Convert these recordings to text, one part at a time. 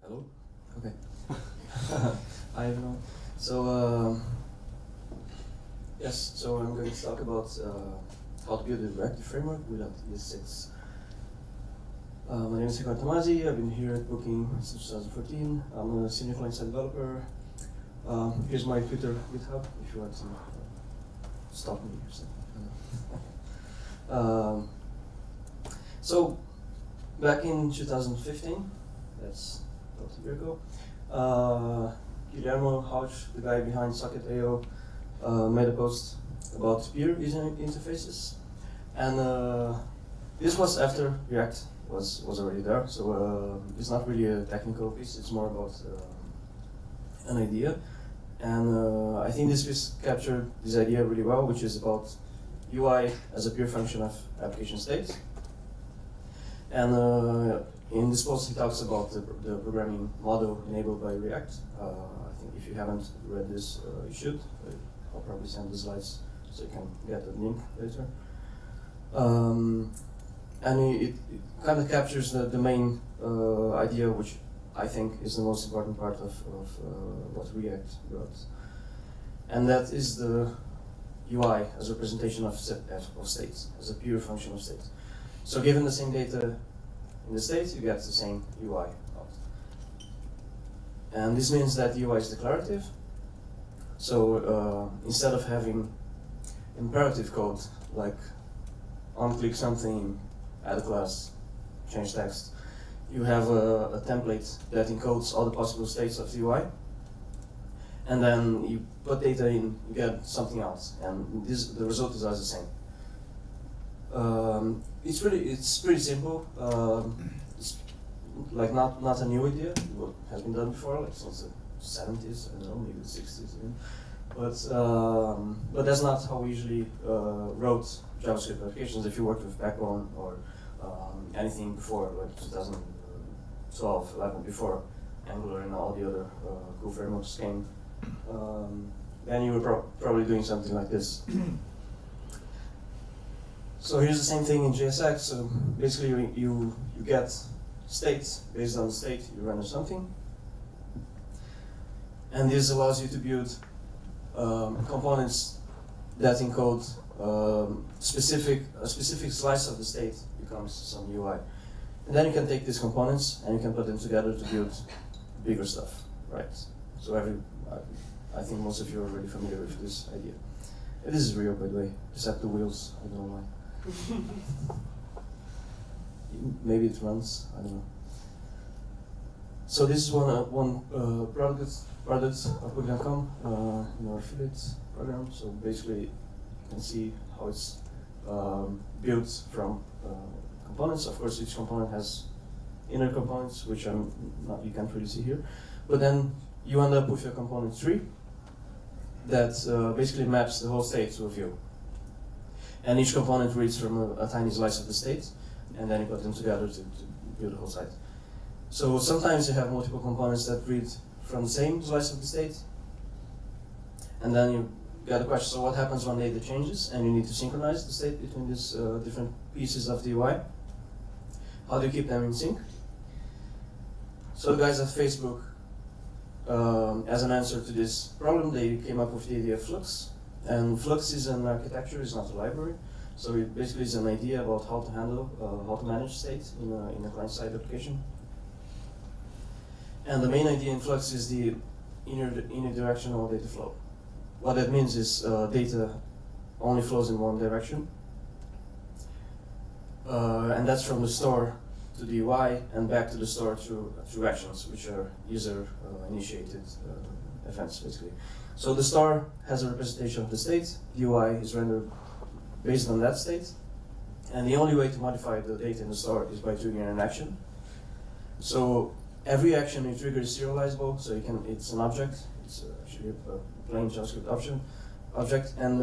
Hello? Okay. I don't know. So, yes, so I'm going to talk about how to build a reactive framework without ES6. My name is Ricardo Tomasi. I've been here at Booking since 2014. I'm a senior client-side developer. Here's my Twitter GitHub if you want to stalk me or something. So, back in 2015, that's about a year ago, Guillermo Hauch, the guy behind Socket.io, made a post about peer user interfaces. And this was after React was already there, so it's not really a technical piece, it's more about an idea. And I think this piece captured this idea really well, which is about UI as a pure function of application state. And in this post, he talks about the programming model enabled by React. I think if you haven't read this, you should. I'll probably send the slides so you can get the link later. And it kind of captures the main idea, which I think is the most important part of what React wrote. And that is the UI as a representation of states, as a pure function of state. So given the same data in the state, you get the same UI out. And this means that the UI is declarative. So instead of having imperative code, like on-click something, add a class, change text, you have a template that encodes all the possible states of the UI. And then you put data in, you get something else. And the result is always the same. It's pretty simple. It's like not a new idea. It has been done before, like since the 70s. I don't know, maybe the 60s even. But that's not how we usually wrote JavaScript applications. If you worked with Backbone or anything before, like 2012, 11, before Angular and all the other cool frameworks came, then you were probably doing something like this. So here's the same thing in JSX. So basically, you get states. Based on the state, you render something. And this allows you to build components that encode a specific slice of the state becomes some UI. And then you can take these components and you can put them together to build bigger stuff, right? So I think most of you are already familiar with this idea. And this is real, by the way, except the wheels. I don't know why. Maybe it runs, I don't know. So this is one product of Book.com in our affiliate program. So basically, you can see how it's built from components. Of course, each component has inner components, which you can't really see here. But then you end up with a component tree that basically maps the whole state to a view. And each component reads from a tiny slice of the state, and then you put them together to build the whole site. So sometimes you have multiple components that read from the same slice of the state, and then you get a question, so what happens when data changes, and you need to synchronize the state between these different pieces of the UI? How do you keep them in sync? So the guys at Facebook, as an answer to this problem, they came up with the idea of Flux. And Flux is an architecture, it's not a library. So it basically is an idea about how to handle, how to manage state in a client-side application. And the main idea in Flux is the unidirectional data flow. What that means is data only flows in one direction. And that's from the store to the UI and back to the store through actions, which are user-initiated events, basically. So the store has a representation of the state, the UI is rendered based on that state, and the only way to modify the data in the store is by triggering an action. So every action you trigger is serializable, so it's an object, it's actually a plain JavaScript object, and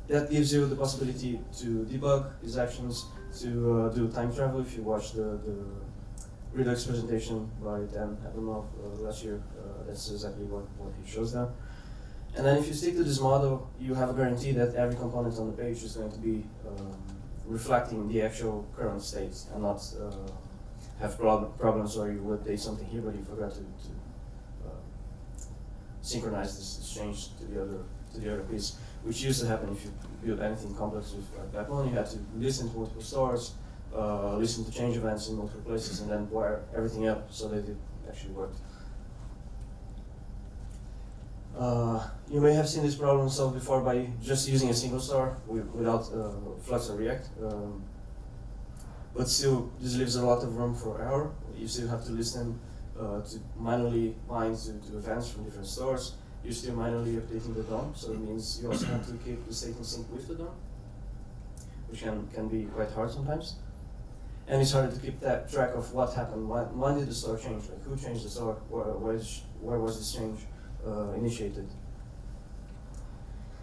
that gives you the possibility to debug these actions, to do time travel. If you watch the Redux presentation by Dan Abramov last year, that's exactly what he shows there. And then if you stick to this model, you have a guarantee that every component on the page is going to be reflecting the actual current state and not have problems where you will update something here, but you forgot to synchronize this change to the other piece, which used to happen if you build anything complex with Backbone. You had to listen to multiple stores, listen to change events in multiple places, and then wire everything up so that it actually worked. You may have seen this problem solved before by just using a single star without Flux or React. But still, this leaves a lot of room for error. You still have to listen to manually bind to events from different stores. You're still manually updating the DOM, so it means you also have to keep the state in sync with the DOM, which can be quite hard sometimes. And it's harder to keep that track of what happened. When did the store change? Like, who changed the store? Where was this change initiated?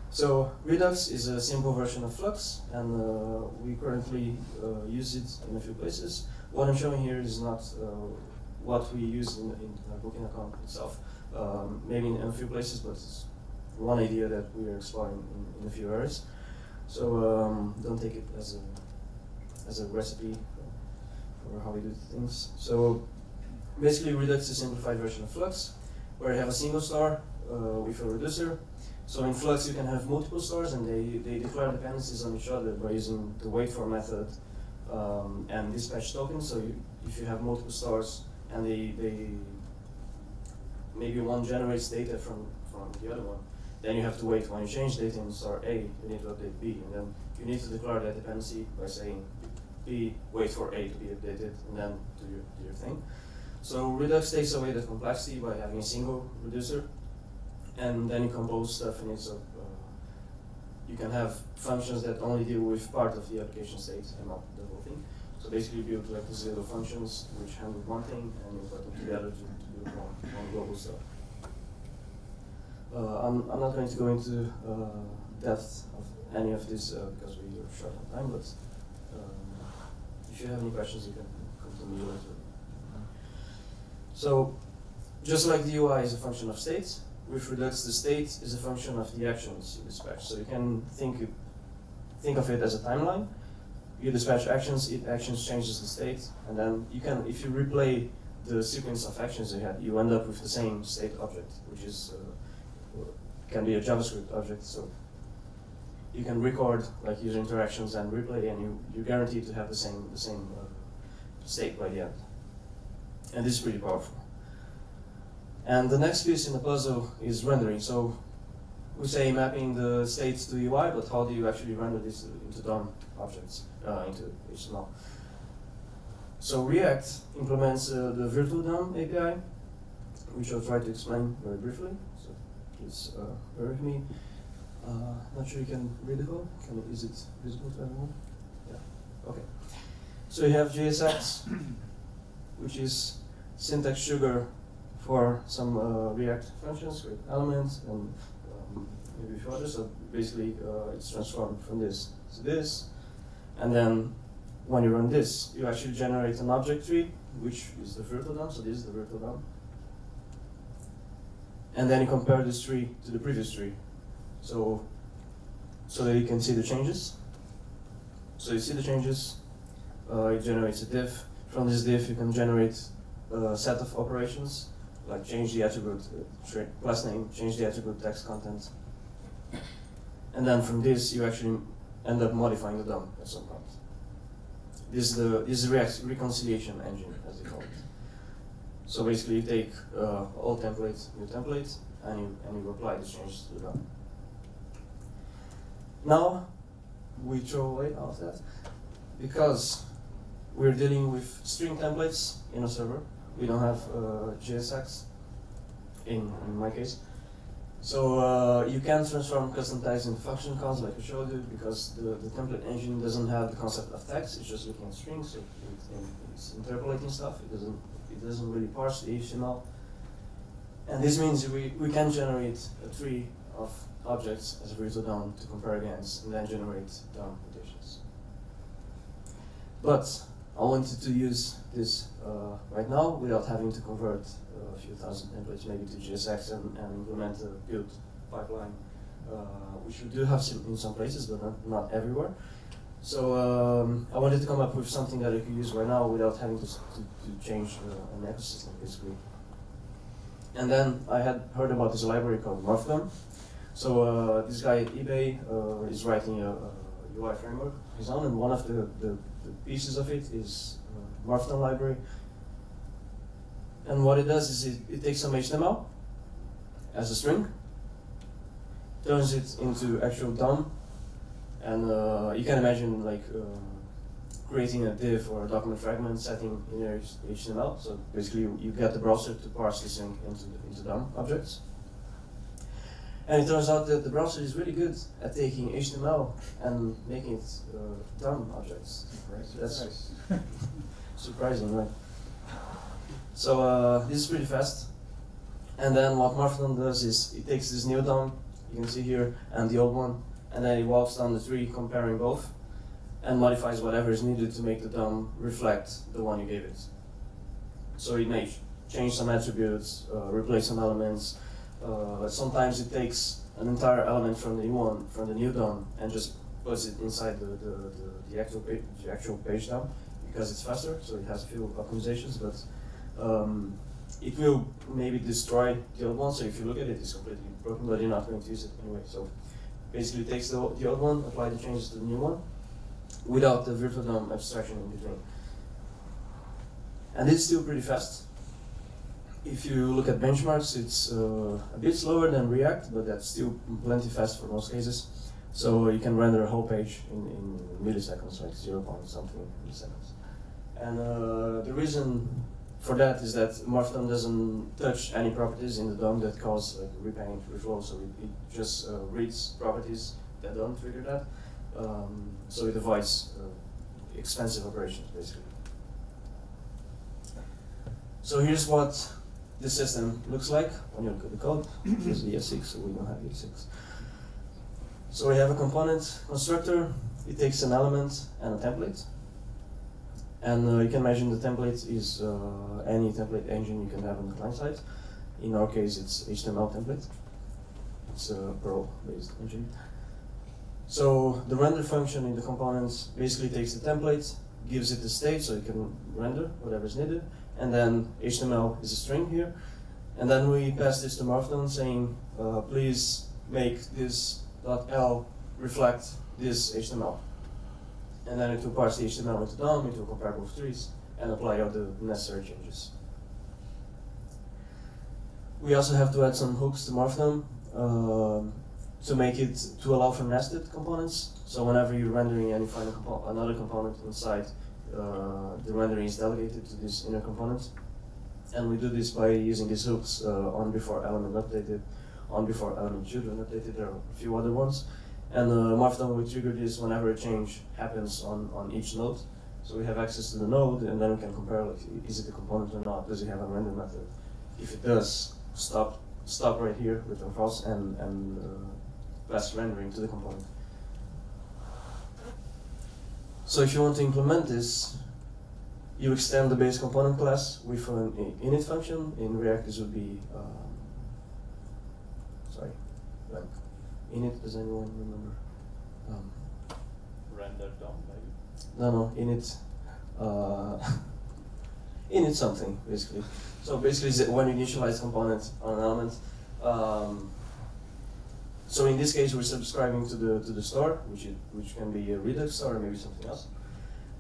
So Redux is a simple version of Flux, and we currently use it in a few places. What I'm showing here is not what we use in our booking account itself. Maybe in a few places, but it's one idea that we are exploring in a few areas. So don't take it as a recipe for how we do things. So basically, Redux is a simplified version of Flux, where you have a single star with a reducer. So in Flux, you can have multiple stars, and they declare dependencies on each other by using the wait-for method and dispatch tokens. So if you have multiple stars and maybe one generates data from the other one, then you have to wait. When you change data in star A, you need to update B, and then you need to declare that dependency by saying B, wait for A to be updated, and then do your thing. So Redux takes away the complexity by having a single reducer, and then you compose stuff in it. So you can have functions that only deal with part of the application state and not the whole thing. So basically, you build like these little functions which handle one thing, and you put them together to build one global stuff. I'm not going to go into depth of any of this because we are short on time, but if you have any questions, you can come to me later. So just like the UI is a function of state, with Redux, the state is a function of the actions you dispatch. So you can think of it as a timeline. You dispatch actions, actions changes the state, and then you can, if you replay the sequence of actions you had, you end up with the same state object, which is can be a JavaScript object. So you can record like user interactions and replay, and you're guaranteed to have the same state by the end. And this is pretty powerful. And the next piece in the puzzle is rendering. So we say mapping the states to UI, but how do you actually render this into DOM objects, into HTML? So React implements the virtual DOM API, which I'll try to explain very briefly. So please bear with me. Not sure you can read the code. Is it visible to everyone? Yeah. Okay. So you have JSX, which is syntax sugar for some React functions, create elements, and maybe a few others. So basically, it's transformed from this to this. And then when you run this, you actually generate an object tree, which is the virtual DOM. So this is the virtual DOM. And then you compare this tree to the previous tree. So that you can see the changes. So you see the changes, it generates a div. From this div, you can generate a set of operations, like change the attribute class name, change the attribute text content. And then from this, you actually end up modifying the DOM at some point. This is the reconciliation engine, as they call it. So basically, you take old template, new template, and you apply these changes to the DOM. Now, we throw away all of that because we're dealing with string templates in a server. We don't have JSX in my case. So you can transform custom tags into function calls like I showed you, because the template engine doesn't have the concept of text. It's just looking at strings, so it's interpolating stuff. It doesn't really parse the HTML. And this means we can generate a tree of objects as a virtual DOM to compare against, and then generate DOM notations. But I wanted to use this right now without having to convert a few thousand templates maybe to JSX and implement a build pipeline, which we do have in some places, but not everywhere. So I wanted to come up with something that I could use right now without having to change an ecosystem, basically. And then I had heard about this library called Morphdom. So this guy at eBay is writing a UI framework of his own, and one of the pieces of it is Morphdom library. And what it does is it takes some HTML as a string, turns it into actual DOM, and you can imagine like creating a div or a document fragment setting in your HTML. So basically you get the browser to parse this into DOM objects. And it turns out that the browser is really good at taking HTML and making it DOM objects. That's surprising, right? So this is pretty fast. And then what Morphdom does is it takes this new DOM, you can see here, and the old one, and then it walks down the tree comparing both, and modifies whatever is needed to make the DOM reflect the one you gave it. So it may change some attributes, replace some elements. Sometimes it takes an entire element from the new one, from the new DOM, and just puts it inside the actual page DOM, because it's faster, so it has a few optimizations, but it will maybe destroy the old one, so if you look at it, it's completely broken, but you're not going to use it anyway. So basically it takes the old one, apply the changes to the new one, without the virtual DOM abstraction in between. And it's still pretty fast. If you look at benchmarks, it's a bit slower than React, but that's still plenty fast for most cases. So you can render a whole page in milliseconds, like 0.something milliseconds. And the reason for that is that Morphdom doesn't touch any properties in the DOM that cause like repaint, reflow, so it just reads properties that don't trigger that. So it avoids expensive operations, basically. So here's what the system looks like when you look at the code. Here's the ES6, so we don't have ES6. So we have a component constructor. It takes an element and a template. And you can imagine the template is any template engine you can have on the client side. In our case, it's HTML template. It's a Perl-based engine. So the render function in the components basically takes the template, gives it the state so it can render whatever is needed, and then HTML is a string here. And then we pass this to Morphdom saying, please make this .l reflect this HTML. And then it will parse the HTML into DOM, it will compare both trees, and apply all the necessary changes. We also have to add some hooks to Morphdom to make it, to allow for nested components. So whenever you're rendering and you find another component inside, the rendering is delegated to this inner component. And we do this by using these hooks on before element updated, on before element children updated. There are a few other ones. And Morphdom will trigger this whenever a change happens on each node. So we have access to the node, and then we can compare, like, is it a component or not? Does it have a render method? If it does, stop right here, return false, and pass rendering to the component. So if you want to implement this, you extend the base component class with an init function. In React, this would be, like init, does anyone remember? Render DOM, maybe? No, init. Init something, basically. So basically, when you initialize component on an element. So in this case, we're subscribing to the store, which can be a Redux store or maybe something else.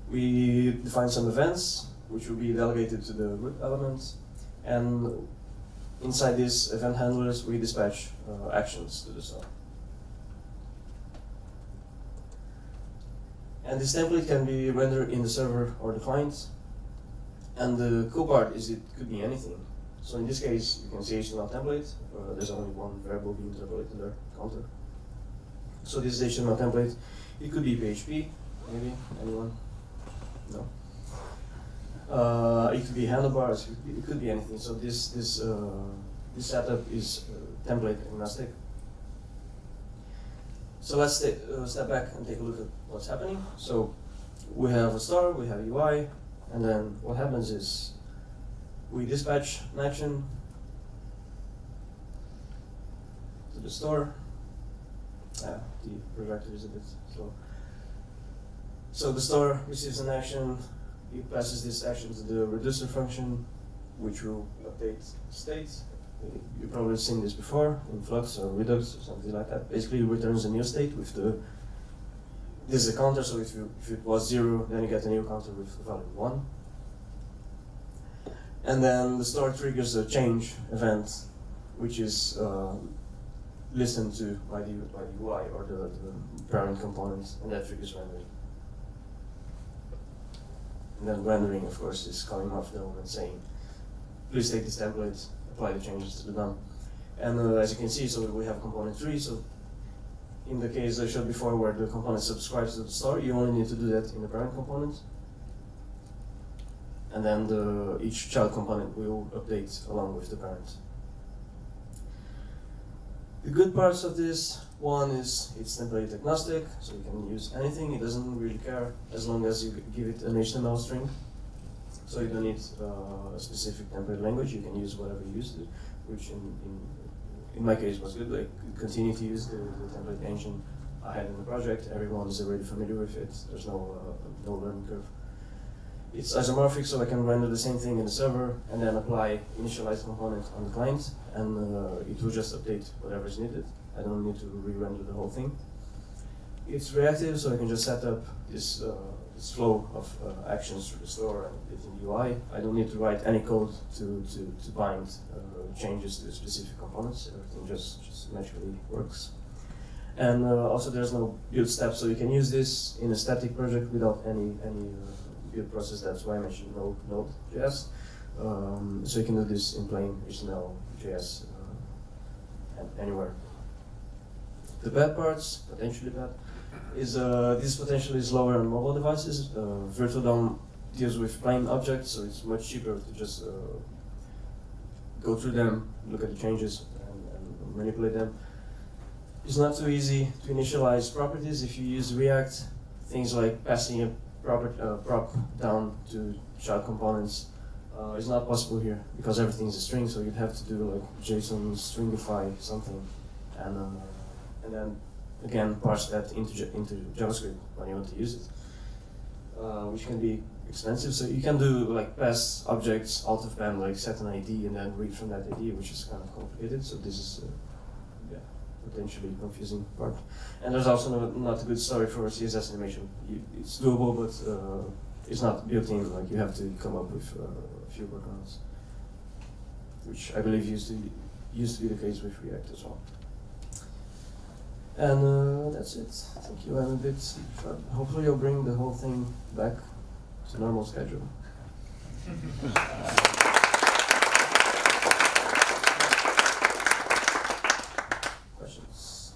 We define some events, which will be delegated to the root element, and inside these event handlers, we dispatch actions to the store. And this template can be rendered in the server or the client. And the cool part is it could be anything. So in this case, you can see HTML template. There's only one variable being interpolated there, counter. So this is HTML template. It could be PHP, maybe, anyone? No. It could be handlebars, it could be anything. So this setup is template agnostic. So let's step back and take a look at what's happening. So we have a star, we have a UI, and then what happens is we dispatch an action to the store. The projector is a bit slow. So the store receives an action, it passes this action to the reducer function, which will update state. You've probably seen this before in Flux or Redux or something like that. Basically, it returns a new state with the. This is a counter, so if it was 0, then you get a new counter with the value 1. And then the store triggers a change event, which is listened to by the UI or the parent component, and that triggers rendering. And then rendering, of course, is coming off the dome and saying, please take this template, apply the changes to the DOM. And as you can see, so we have component 3. So in the case I showed before where the component subscribes to the store, you only need to do that in the parent component. And then each child component will update along with the parent. The good parts of this, one is it's template agnostic, so you can use anything. It doesn't really care as long as you give it an HTML string. So you don't need a specific template language. You can use whatever you used, which in my case was good. I could continue to use the template engine I had in the project. Everyone is already familiar with it. There's no learning curve. It's isomorphic, so I can render the same thing in the server and then apply initialize component on the client, and it will just update whatever is needed. I don't need to re-render the whole thing. It's reactive, so I can just set up this flow of actions through the store and it in the UI. I don't need to write any code to bind changes to specific components. Everything just magically works. And also there's no build step, so you can use this in a static project without any build process. That's why I mentioned Node.js. So you can do this in plain HTML.js anywhere. The bad parts, potentially bad, is this potentially is lower on mobile devices. Virtual DOM deals with plain objects, so it's much cheaper to just go through them, look at the changes, and manipulate them. It's not so easy to initialize properties if you use React. Things like passing a prop down to child components is not possible here because everything is a string. So you'd have to do like JSON stringify something, and then again parse that into JavaScript when you want to use it, which can be expensive. So you can do like pass objects out of band, like set an ID and then read from that ID, which is kind of complicated. So this is potentially confusing part. And there's also not a good story for CSS animation. It's doable, but it's not built in. Like you have to come up with a few workarounds, which I believe used to be the case with React as well. And that's it. Thank you. I'm a bit short. Hopefully, I'll bring the whole thing back to normal schedule. Questions?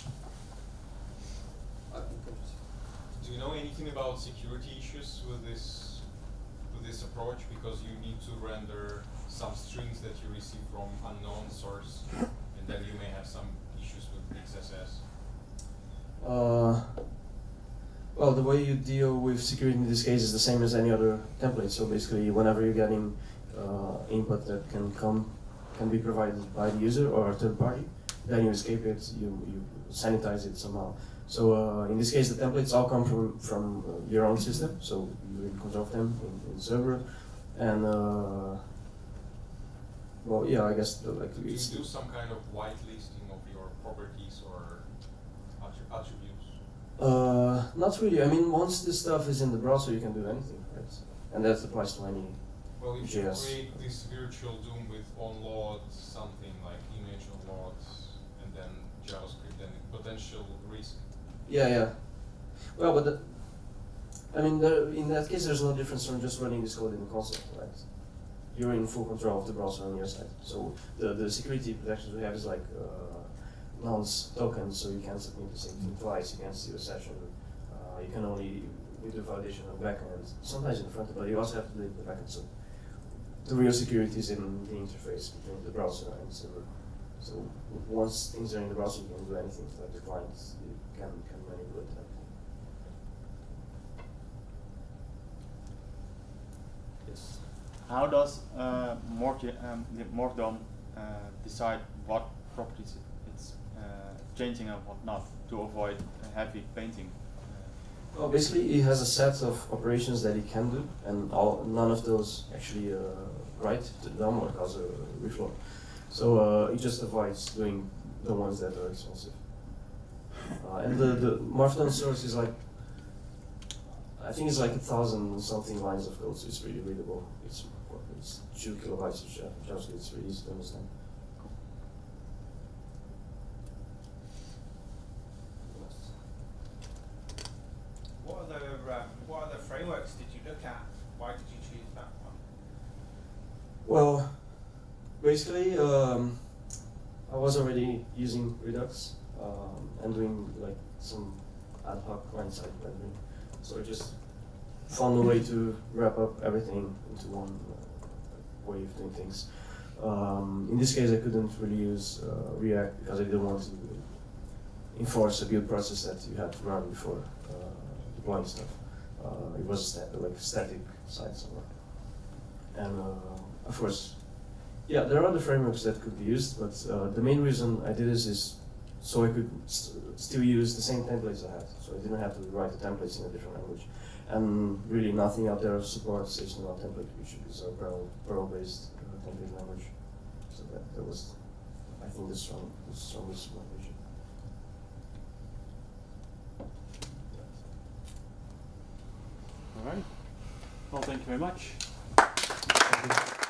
Do you know anything about security issues with this approach? Because you need to render some strings that you receive from unknown source, and then you may have some issues with XSS. Well, the way you deal with security in this case is the same as any other template. So basically, whenever you're getting input that can be provided by the user or a third party, then you escape it, you sanitize it somehow. So in this case, the templates all come from your own system, so you control them in the server. And well, yeah, I guess do you do some kind of whitelisting of your properties or attributes? Not really. I mean, once this stuff is in the browser, you can do anything, right? And that applies to any Well, if JS. you create this virtual DOM with onload, something like image onload, and then JavaScript, then potential risk. Yeah. Well, but I mean, in that case, there's no difference from just running this code in the console, right? You're in full control of the browser on your side. So the security protections we have is like nonce tokens, so you can't submit the same thing twice. You can't steal a session. You can only do validation on the backend. Sometimes in the front end, but you also have to do it in the backend. So the real security is in the interface between the browser and the server. So once things are in the browser, you can do anything. Like the client, you can manipulate that. Yes. How does Morphdom decide what properties it's changing and what not to avoid heavy painting? Well, basically, he has a set of operations that he can do, and none of those actually write to the DOM or cause a reflow. So he just avoids doing the ones that are expensive. And the Markdown source is like, I think it's like 1,000 something lines of code, so it's really readable. It's 2 kilobytes of JavaScript. It's really easy to understand. What other frameworks did you look at? Why did you choose that one? Well, basically, I was already using Redux and doing like some ad hoc client-side rendering. So I just found a way to wrap up everything into one way of doing things. In this case, I couldn't really use React because I didn't want to enforce a build process that you had to run before deploying stuff. It was like a static site somewhere. And of course, yeah, there are other frameworks that could be used, but the main reason I did this is so I could still use the same templates I had. So I didn't have to write the templates in a different language. And really nothing out there supports HTML template, which is a Perl-based template language. So that was, I think, the strongest motivation. All right. Well, thank you very much. Thank you.